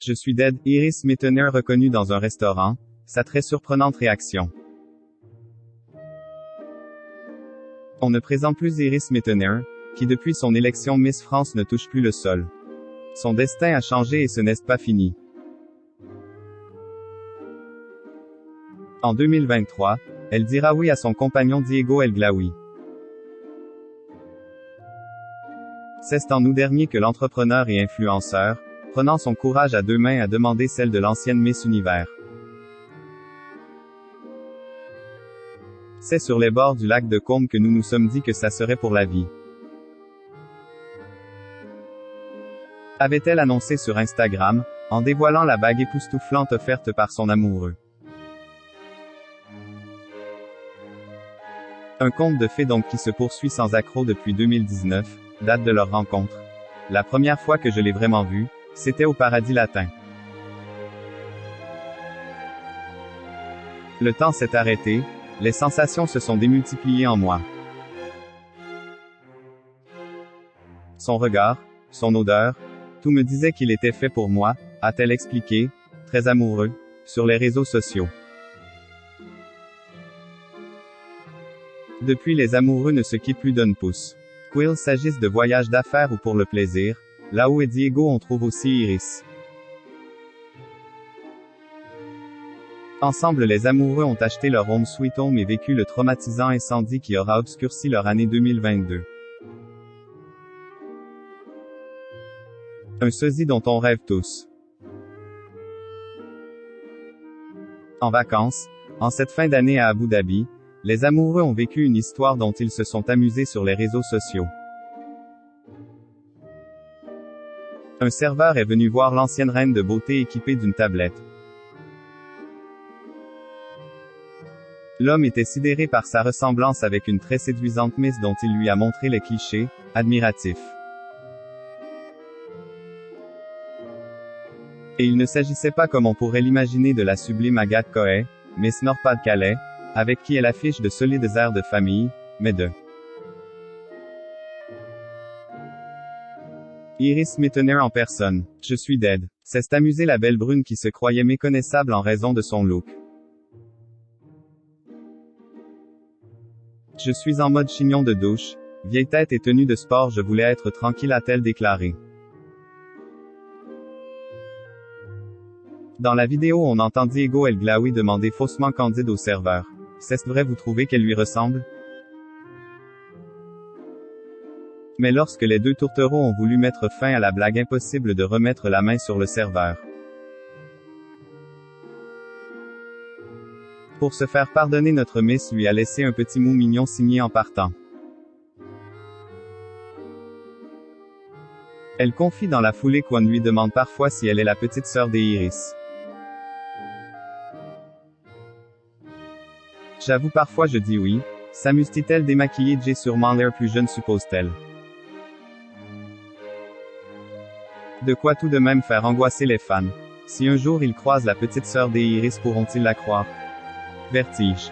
Je suis dead. Iris Mittener reconnue dans un restaurant. Sa très surprenante réaction. On ne présente plus Iris Mittener, qui depuis son élection Miss France ne touche plus le sol. Son destin a changé et ce n'est pas fini. En 2023, elle dira oui à son compagnon Diego El Glaoui. C'est en août dernier que l'entrepreneur et influenceur, prenant son courage à deux mains, a demandé celle de l'ancienne Miss Univers. C'est sur les bords du lac de Côme que nous nous sommes dit que ça serait pour la vie. Avait-elle annoncé sur Instagram, en dévoilant la bague époustouflante offerte par son amoureux. Un conte de fées donc qui se poursuit sans accroc depuis 2019, date de leur rencontre. La première fois que je l'ai vraiment vue, c'était au Paradis Latin. Le temps s'est arrêté, les sensations se sont démultipliées en moi. Son regard, son odeur, tout me disait qu'il était fait pour moi, a-t-elle expliqué, très amoureux, sur les réseaux sociaux. Depuis, les amoureux ne se quittent plus d'un pouce. Qu'il s'agisse de voyages d'affaires ou pour le plaisir, là où est Diego on trouve aussi Iris. Ensemble, les amoureux ont acheté leur home sweet home et vécu le traumatisant incendie qui aura obscurci leur année 2022. Un sosie dont on rêve tous. En vacances, en cette fin d'année à Abu Dhabi, les amoureux ont vécu une histoire dont ils se sont amusés sur les réseaux sociaux. Un serveur est venu voir l'ancienne reine de beauté équipée d'une tablette. L'homme était sidéré par sa ressemblance avec une très séduisante Miss dont il lui a montré les clichés, admiratif. Et il ne s'agissait pas comme on pourrait l'imaginer de la sublime Agathe Coët, Miss Nord-Pas-de-Calais, avec qui elle affiche de solides airs de famille, mais de Iris Mittener en personne. Je suis dead. C'est amusé la belle brune qui se croyait méconnaissable en raison de son look. Je suis en mode chignon de douche, vieille tête et tenue de sport, je voulais être tranquille, a-t-elle déclaré. Dans la vidéo, on entend Diego El Glaoui demander faussement candide au serveur. C'est vrai, vous trouvez qu'elle lui ressemble? Mais lorsque les deux tourtereaux ont voulu mettre fin à la blague, impossible de remettre la main sur le serveur. Pour se faire pardonner, notre Miss lui a laissé un petit mot mignon signé en partant. Elle confie dans la foulée qu'on lui demande parfois si elle est la petite sœur d'Iris. J'avoue, parfois je dis oui. S'amuse-t-elle démaquillée? J'ai sûrement l'air plus jeune, suppose-t-elle. De quoi tout de même faire angoisser les fans. Si un jour ils croisent la petite sœur d'Iris, pourront-ils la croire? Vertige.